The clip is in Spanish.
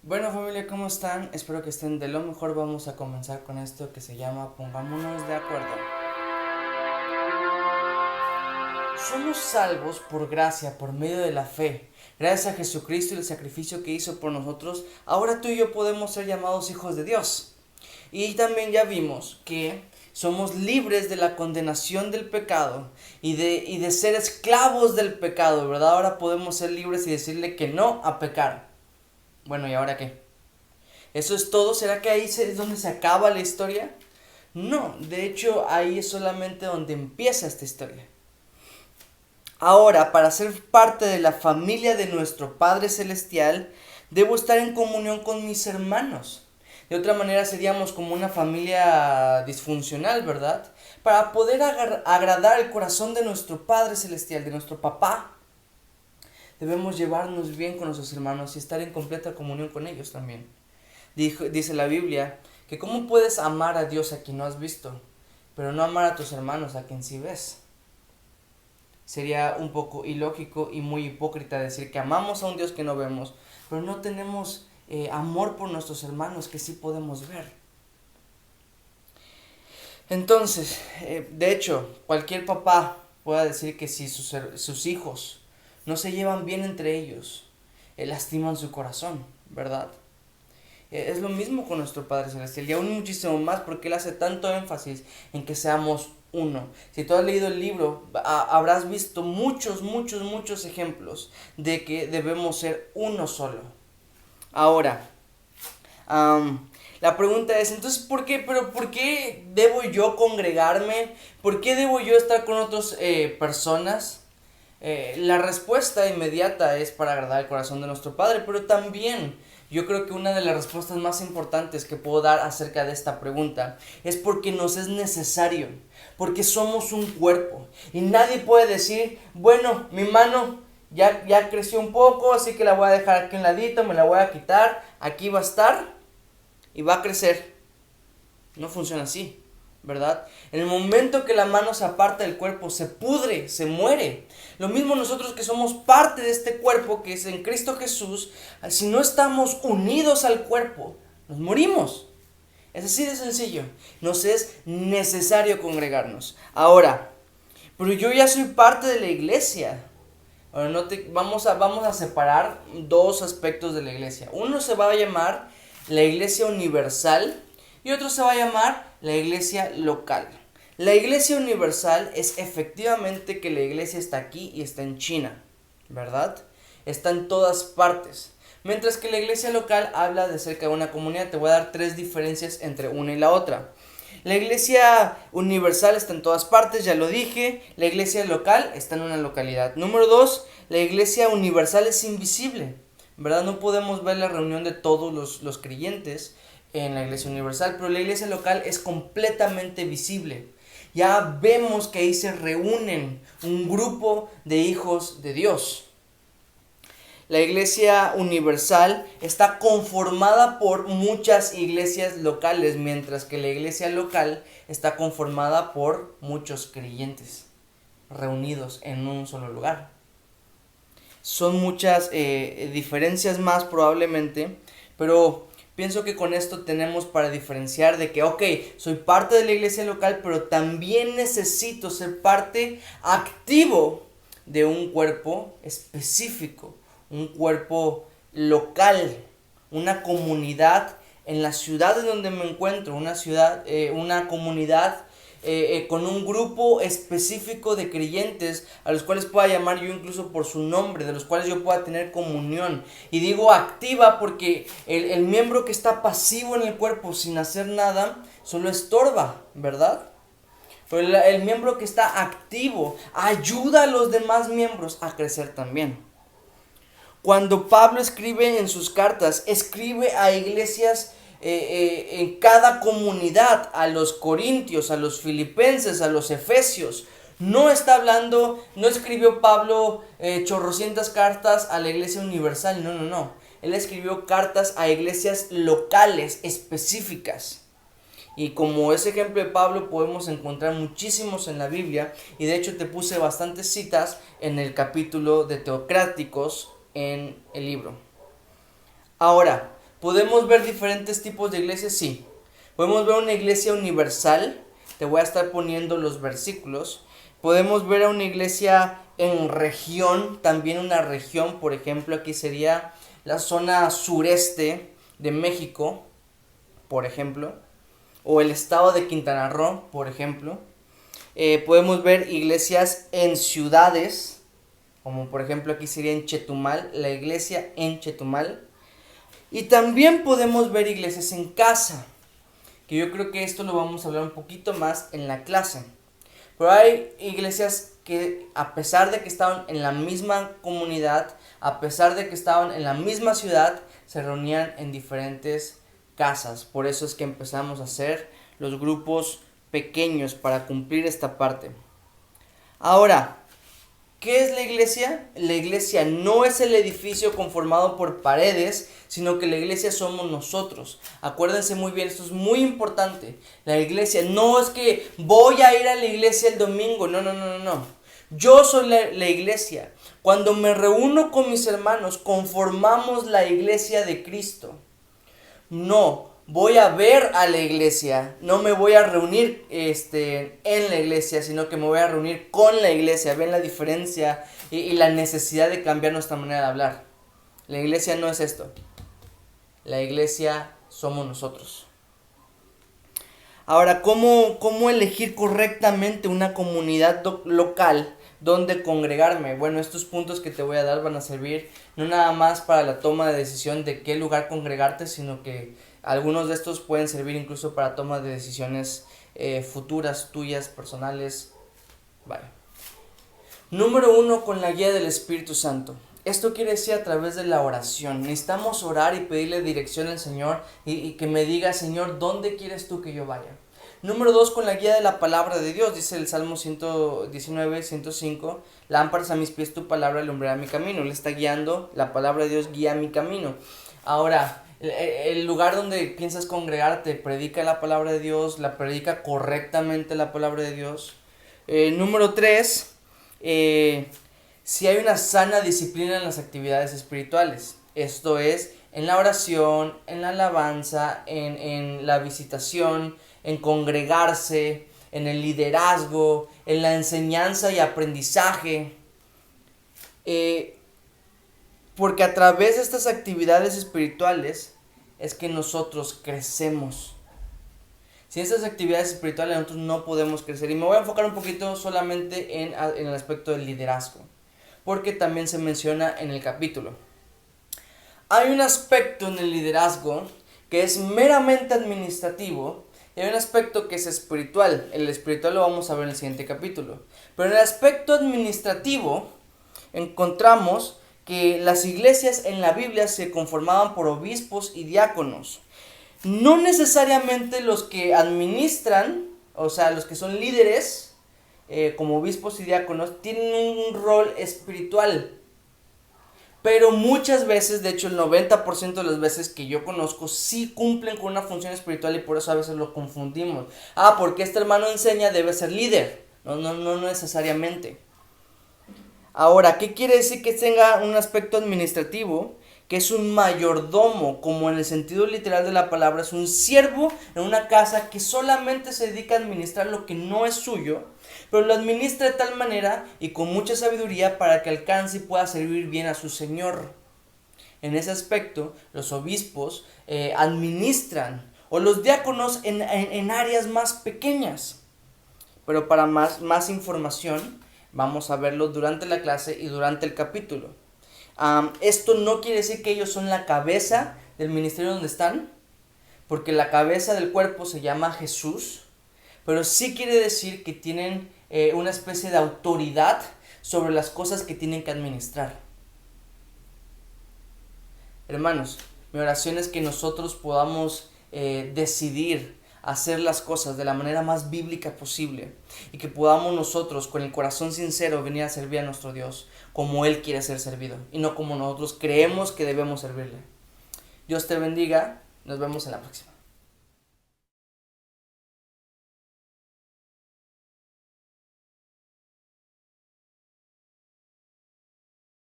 Bueno familia, ¿cómo están? Espero que estén de lo mejor. Vamos a comenzar con esto que se llama Pongámonos de acuerdo. Somos salvos por gracia, por medio de la fe. Gracias a Jesucristo y el sacrificio que hizo por nosotros, ahora tú y yo podemos ser llamados hijos de Dios. Y también ya vimos que somos libres de la condenación del pecado y de ser esclavos del pecado, ¿verdad? Ahora podemos ser libres y decirle que no a pecar. Bueno, ¿y ahora qué? ¿Eso es todo? ¿Será que ahí es donde se acaba la historia? No, de hecho ahí es solamente donde empieza esta historia. Ahora, para ser parte de la familia de nuestro Padre Celestial, debo estar en comunión con mis hermanos. De otra manera seríamos como una familia disfuncional, ¿verdad? Para poder agradar el corazón de nuestro Padre Celestial, de nuestro Papá, debemos llevarnos bien con nuestros hermanos y estar en completa comunión con ellos también. Dice la Biblia que cómo puedes amar a Dios a quien no has visto, pero no amar a tus hermanos a quien sí ves. Sería un poco ilógico y muy hipócrita decir que amamos a un Dios que no vemos, pero no tenemos amor por nuestros hermanos que sí podemos ver. Entonces, de hecho, cualquier papá pueda decir que si sus hijos no se llevan bien entre ellos, lastiman su corazón, ¿verdad? Es lo mismo con nuestro Padre Celestial y aún muchísimo más porque Él hace tanto énfasis en que seamos uno. Si tú has leído el libro, habrás visto muchos ejemplos de que debemos ser uno solo. Ahora, la pregunta es, entonces, ¿por qué debo yo congregarme? ¿Por qué debo yo estar con otras personas? La respuesta inmediata es para agradar el corazón de nuestro Padre, pero también yo creo que una de las respuestas más importantes que puedo dar acerca de esta pregunta es porque nos es necesario, porque somos un cuerpo y nadie puede decir, bueno, mi mano ya creció un poco, así que la voy a dejar aquí a un ladito, me la voy a quitar, aquí va a estar y va a crecer. No funciona así, ¿verdad? En el momento que la mano se aparta del cuerpo, se pudre, se muere. Lo mismo nosotros que somos parte de este cuerpo que es en Cristo Jesús, si no estamos unidos al cuerpo, nos morimos. Es así de sencillo. Nos es necesario congregarnos. Ahora, pero yo ya soy parte de la iglesia. Ahora vamos a separar dos aspectos de la iglesia. Uno se va a llamar la iglesia universal y otro se va a llamar la iglesia local. La iglesia universal es efectivamente que la iglesia está aquí y está en China, ¿verdad? Está en todas partes. Mientras que la iglesia local habla de cerca de una comunidad. Te voy a dar tres diferencias entre una y la otra. La iglesia universal está en todas partes, ya lo dije. La iglesia local está en una localidad. Número dos, la iglesia universal es invisible, ¿verdad? No podemos ver la reunión de todos los creyentes en la iglesia universal, pero la iglesia local es completamente visible. Ya vemos que ahí se reúnen un grupo de hijos de Dios. La iglesia universal está conformada por muchas iglesias locales, mientras que la iglesia local está conformada por muchos creyentes reunidos en un solo lugar. Son muchas diferencias más probablemente, pero pienso que con esto tenemos para diferenciar de que, ok, soy parte de la iglesia local, pero también necesito ser parte activo de un cuerpo específico, un cuerpo local, una comunidad en la ciudad en donde me encuentro, una comunidad con un grupo específico de creyentes a los cuales pueda llamar yo incluso por su nombre, de los cuales yo pueda tener comunión. Y digo activa porque el miembro que está pasivo en el cuerpo sin hacer nada solo estorba, ¿verdad? Pero el miembro que está activo ayuda a los demás miembros a crecer también. Cuando Pablo escribe en sus cartas, escribe a iglesias en cada comunidad, a los corintios, a los filipenses, a los efesios. No está hablando, no escribió Pablo chorrocientas cartas a la iglesia universal, no. Él escribió cartas a iglesias locales, específicas. Y como ese ejemplo de Pablo podemos encontrar muchísimos en la Biblia. Y de hecho te puse bastantes citas en el capítulo de Teocráticos en el libro. Ahora, ¿Podemos ver diferentes tipos de iglesias? Sí. Podemos ver una iglesia universal. Te voy a estar poniendo los versículos. Podemos ver a una iglesia en región, también una región, por ejemplo, aquí sería la zona sureste de México, por ejemplo, o el estado de Quintana Roo, por ejemplo. Podemos ver iglesias en ciudades, como por ejemplo aquí sería en Chetumal, la iglesia en Chetumal. Y también podemos ver iglesias en casa, que yo creo que esto lo vamos a hablar un poquito más en la clase. Pero hay iglesias que a pesar de que estaban en la misma comunidad, a pesar de que estaban en la misma ciudad, se reunían en diferentes casas. Por eso es que empezamos a hacer los grupos pequeños para cumplir esta parte. Ahora, ¿qué es la iglesia? La iglesia no es el edificio conformado por paredes, sino que la iglesia somos nosotros. Acuérdense muy bien, esto es muy importante. La iglesia no es que voy a ir a la iglesia el domingo, no. Yo soy la iglesia. Cuando me reúno con mis hermanos, conformamos la iglesia de Cristo. No, voy a ver a la iglesia, no me voy a reunir en la iglesia, sino que me voy a reunir con la iglesia. ¿Ven la diferencia y la necesidad de cambiar nuestra manera de hablar? La iglesia no es esto. La iglesia somos nosotros. Ahora, ¿cómo elegir correctamente una comunidad local donde congregarme? Bueno, estos puntos que te voy a dar van a servir no nada más para la toma de decisión de qué lugar congregarte, sino que algunos de estos pueden servir incluso para toma de decisiones futuras, tuyas, personales. Vale. Número 1, con la guía del Espíritu Santo. Esto quiere decir a través de la oración. Necesitamos orar y pedirle dirección al Señor y que me diga, Señor, ¿dónde quieres tú que yo vaya? Número 2, con la guía de la palabra de Dios. Dice el Salmo 119, 105, lámparas a mis pies tu palabra alumbrará mi camino. Él está guiando, la palabra de Dios guía mi camino. Ahora, el lugar donde piensas congregarte, predica la palabra de Dios, la predica correctamente la palabra de Dios. Número 3, si hay una sana disciplina en las actividades espirituales. Esto es, en la oración, en la alabanza, en la visitación, en congregarse, en el liderazgo, en la enseñanza y aprendizaje. Porque a través de estas actividades espirituales es que nosotros crecemos. Sin estas actividades espirituales nosotros no podemos crecer. Y me voy a enfocar un poquito solamente en el aspecto del liderazgo, porque también se menciona en el capítulo. Hay un aspecto en el liderazgo que es meramente administrativo y hay un aspecto que es espiritual. El espiritual lo vamos a ver en el siguiente capítulo. Pero en el aspecto administrativo encontramos que las iglesias en la Biblia se conformaban por obispos y diáconos. No necesariamente los que administran, o sea, los que son líderes, como obispos y diáconos, tienen un rol espiritual. Pero muchas veces, de hecho el 90% de las veces que yo conozco, sí cumplen con una función espiritual y por eso a veces lo confundimos. Porque este hermano enseña, debe ser líder. No necesariamente. Ahora, ¿qué quiere decir que tenga un aspecto administrativo? Que es un mayordomo, como en el sentido literal de la palabra, es un siervo en una casa que solamente se dedica a administrar lo que no es suyo, pero lo administra de tal manera y con mucha sabiduría para que alcance y pueda servir bien a su Señor. En ese aspecto, los obispos administran, o los diáconos en áreas más pequeñas. Pero para más información, vamos a verlo durante la clase y durante el capítulo. Esto no quiere decir que ellos son la cabeza del ministerio donde están, porque la cabeza del cuerpo se llama Jesús, pero sí quiere decir que tienen una especie de autoridad sobre las cosas que tienen que administrar. Hermanos, mi oración es que nosotros podamos decidir hacer las cosas de la manera más bíblica posible y que podamos nosotros con el corazón sincero venir a servir a nuestro Dios como Él quiere ser servido y no como nosotros creemos que debemos servirle. Dios te bendiga, nos vemos en la próxima.